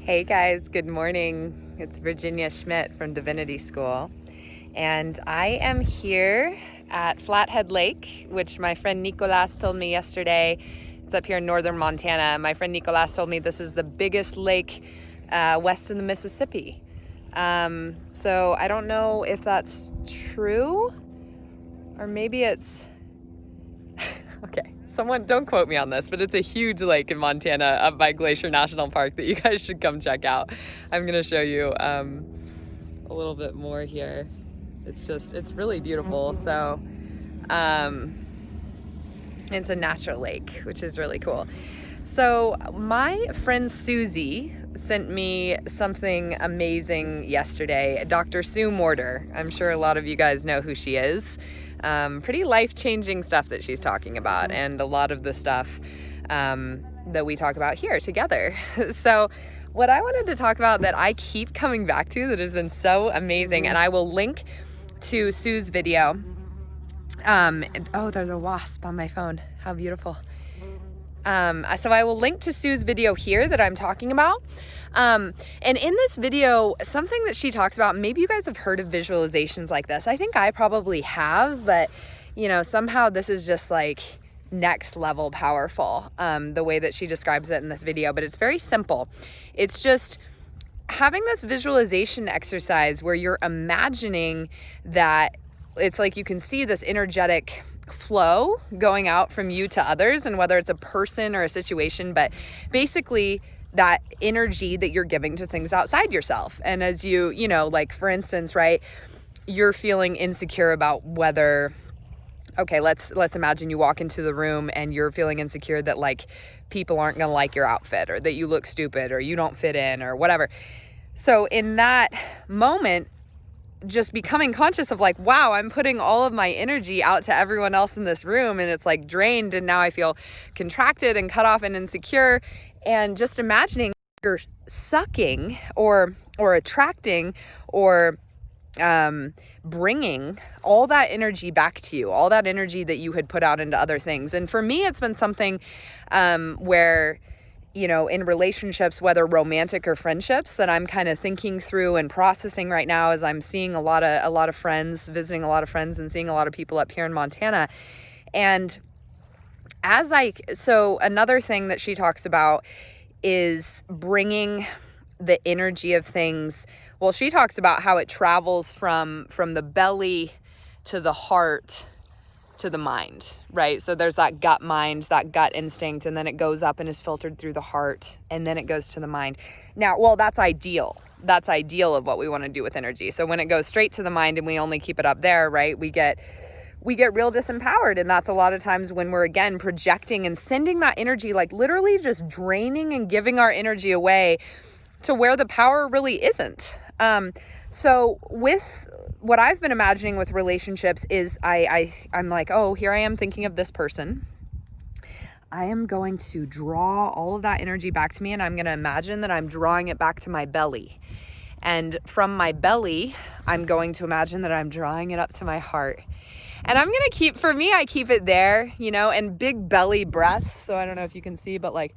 Hey guys, good morning. It's Virginia Schmidt from Divinity School, and I am here at Flathead Lake, which my friend Nicolas told me yesterday. It's up here in northern Montana. My friend Nicolas told me this is the biggest lake west of the Mississippi. So I don't know if that's true, or maybe it's... Okay, someone don't quote me on this, but it's a huge lake in Montana up by Glacier National Park that you guys should come check out. I'm gonna show you a little bit more here. It's really beautiful. So it's a natural lake, which is really cool. So my friend Susie sent me something amazing yesterday. Dr. Sue Morter. I'm sure a lot of you guys know who she is. Pretty life-changing stuff that she's talking about, and a lot of the stuff that we talk about here together. So what I wanted to talk about that I keep coming back to that has been so amazing, and I will link to Sue's video. Oh, there's a wasp on my phone. How beautiful. So I will link to Sue's video here that I'm talking about. And in this video, something that she talks about, maybe you guys have heard of visualizations like this. I think I probably have, but somehow this is just like next level powerful, the way that she describes it in this video, but it's very simple. It's just having this visualization exercise where you're imagining that it's like you can see this energetic flow going out from you to others, and whether it's a person or a situation, but basically that energy that you're giving to things outside yourself. And as you like for instance, right, you're feeling insecure about whether, okay, let's imagine you walk into the room and you're feeling insecure that like people aren't gonna like your outfit, or that you look stupid, or you don't fit in, or whatever. So in that moment, just becoming conscious of like, wow, I'm putting all of my energy out to everyone else in this room, and it's like drained, and now I feel contracted and cut off and insecure. And just imagining you're sucking or attracting or bringing all that energy back to you, all that energy that you had put out into other things. And for me, it's been something where in relationships, whether romantic or friendships, that I'm kind of thinking through and processing right now as I'm seeing a lot of friends, visiting a lot of friends, and seeing a lot of people up here in Montana. And so another thing that she talks about is bringing the energy of things. Well, she talks about how it travels from the belly to the heart to the mind, right? So there's that gut mind, that gut instinct, and then it goes up and is filtered through the heart, and then it goes to the mind. Now, well, that's ideal. That's ideal of what we want to do with energy. So when it goes straight to the mind and we only keep it up there, right, we get real disempowered. And that's a lot of times when we're, again, projecting and sending that energy, like literally just draining and giving our energy away to where the power really isn't. So with what I've been imagining with relationships is I'm like, oh, here I am thinking of this person. I am going to draw all of that energy back to me, and I'm going to imagine that I'm drawing it back to my belly. And from my belly, I'm going to imagine that I'm drawing it up to my heart. And I'm going to I keep it there, and big belly breaths. So I don't know if you can see, but like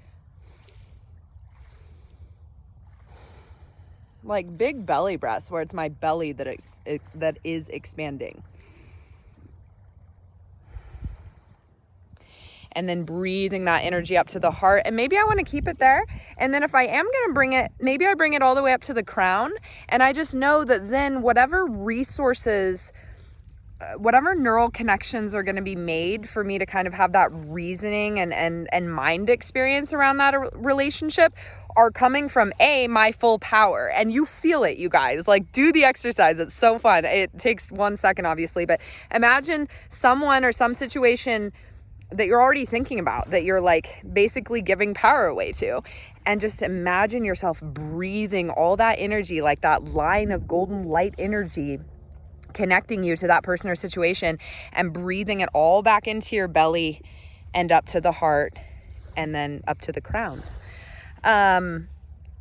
big belly breaths where it's my belly that is expanding. And then breathing that energy up to the heart. And maybe I want to keep it there. And then if I am going to bring it, maybe I bring it all the way up to the crown. And I just know that then whatever resources, whatever neural connections are going to be made for me to kind of have that reasoning and mind experience around that relationship are coming from my full power. And you feel it, you guys. Like, do the exercise. It's so fun. It takes 1 second, obviously, but imagine someone or some situation that you're already thinking about, that you're like basically giving power away to. And just imagine yourself breathing all that energy, like that line of golden light energy, connecting you to that person or situation, and breathing it all back into your belly and up to the heart, and then up to the crown.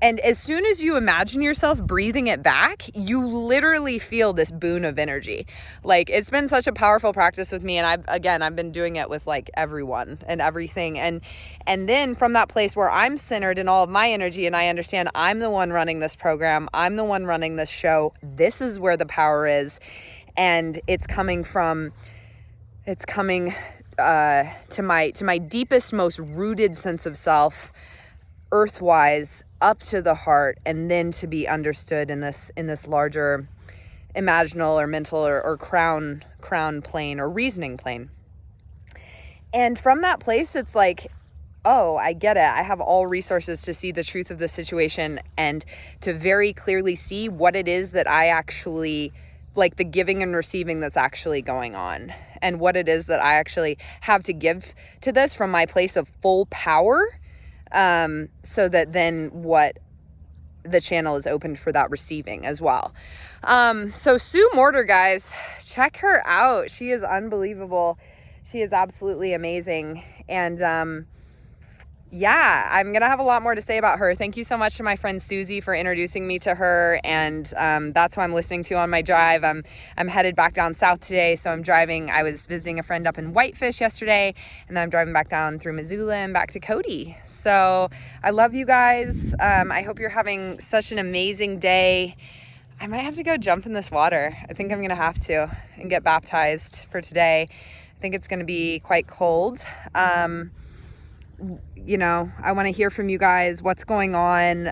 And as soon as you imagine yourself breathing it back, you literally feel this boon of energy. Like, it's been such a powerful practice with me. And I've been doing it with like everyone and everything. And then from that place where I'm centered in all of my energy, and I understand I'm the one running this program, I'm the one running this show, this is where the power is. And it's coming to my deepest, most rooted sense of self, earthwise, up to the heart, and then to be understood in this larger imaginal or mental or crown plane or reasoning plane. And from that place, it's like, oh, I get it. I have all resources to see the truth of the situation and to very clearly see what it is that I actually, like, the giving and receiving that's actually going on, and what it is that I actually have to give to this from my place of full power. So that then what the channel is open for that receiving as well. So Sue Morter, guys, check her out. She is unbelievable. She is absolutely amazing. And, yeah, I'm going to have a lot more to say about her. Thank you so much to my friend Susie for introducing me to her. And that's who I'm listening to on my drive. I'm headed back down south today. So I'm driving. I was visiting a friend up in Whitefish yesterday, and then I'm driving back down through Missoula and back to Cody. So I love you guys. I hope you're having such an amazing day. I might have to go jump in this water. I think I'm going to have to, and get baptized for today. I think it's going to be quite cold. You know, I want to hear from you guys. What's going on?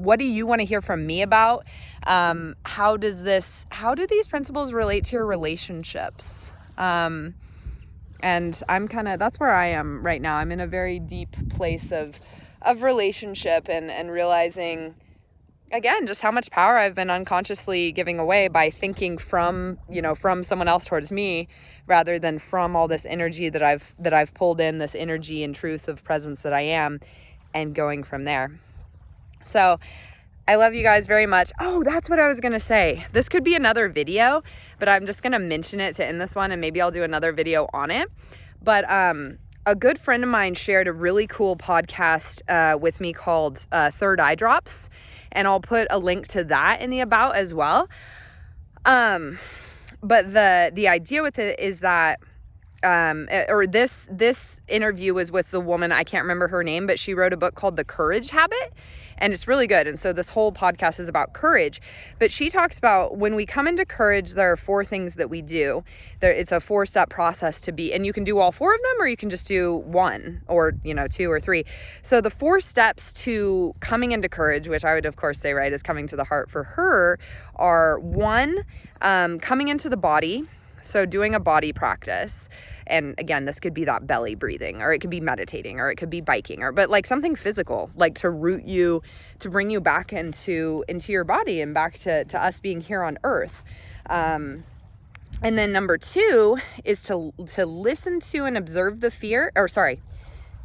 What do you want to hear from me about? How do these principles relate to your relationships? And that's where I am right now. I'm in a very deep place of relationship and realizing, again, just how much power I've been unconsciously giving away by thinking from someone else towards me, rather than from all this energy that I've pulled in, this energy and truth of presence that I am, and going from there. So I love you guys very much. Oh, that's what I was going to say. This could be another video, but I'm just going to mention it to end this one, and maybe I'll do another video on it. But, a good friend of mine shared a really cool podcast, with me called, Third Eye Drops. And I'll put a link to that in the about as well. But the idea with it is that, this interview was with the woman, I can't remember her name, but she wrote a book called The Courage Habit, and it's really good. And so this whole podcast is about courage, but she talks about when we come into courage, there are 4 things that we do. It's a 4-step process to be, and you can do all 4 of them, or you can just do 1 or, 2 or 3. So the 4 steps to coming into courage, which I would of course say, right, is coming to the heart for her, are 1, coming into the body. So doing a body practice. And again, this could be that belly breathing, or it could be meditating, or it could be biking, but like something physical, like to root you, to bring you back into your body and back to us being here on earth. And then number 2 is to listen to and observe the fear,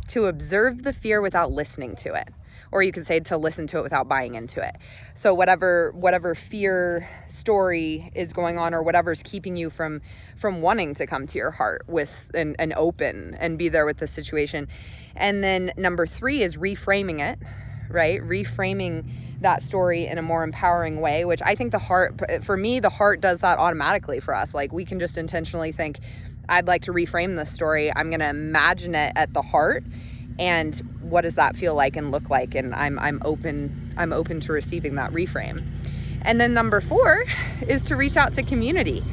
to observe the fear without listening to it. Or you could say to listen to it without buying into it. So whatever fear story is going on, or whatever's keeping you from wanting to come to your heart with and open and be there with the situation. And then number 3 is reframing it, right? Reframing that story in a more empowering way, which I think the heart does that automatically for us. Like, we can just intentionally think, I'd like to reframe this story. I'm going to imagine it at the heart. And what does that feel like and look like? And I'm open to receiving that reframe. And then number 4 is to reach out to community.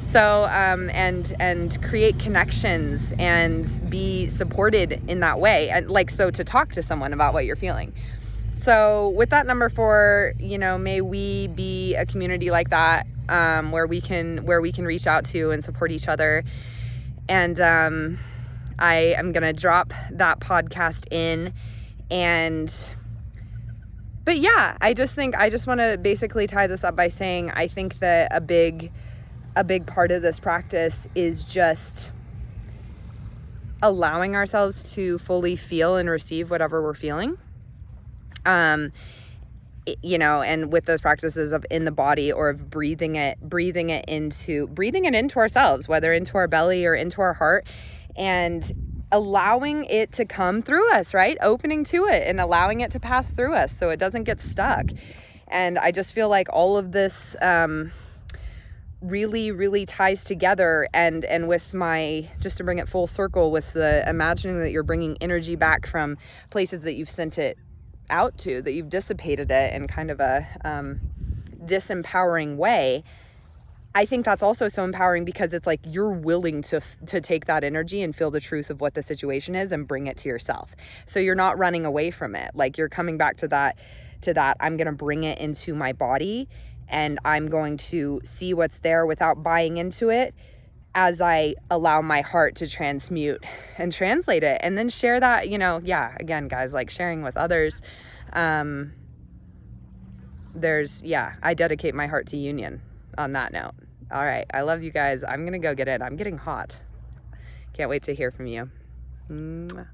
So, and create connections and be supported in that way. And to talk to someone about what you're feeling. So with that number 4, may we be a community like that, where we can reach out to and support each other. And, I am going to drop that podcast in, but yeah, I just want to basically tie this up by saying, I think that a big part of this practice is just allowing ourselves to fully feel and receive whatever we're feeling. And with those practices of in the body, or of breathing it into ourselves, whether into our belly or into our heart. And allowing it to come through us, right? Opening to it and allowing it to pass through us so it doesn't get stuck. And I just feel like all of this really ties together, and with my, just to bring it full circle, with the imagining that you're bringing energy back from places that you've sent it out to, that you've dissipated it in kind of a disempowering way. I think that's also so empowering because it's like you're willing to take that energy and feel the truth of what the situation is and bring it to yourself. So you're not running away from it. Like, you're coming back to that I'm going to bring it into my body, and I'm going to see what's there without buying into it, as I allow my heart to transmute and translate it, and then share that, again, guys, like sharing with others. I dedicate my heart to union on that note. All right. I love you guys. I'm going to go get it. I'm getting hot. Can't wait to hear from you. Mwah.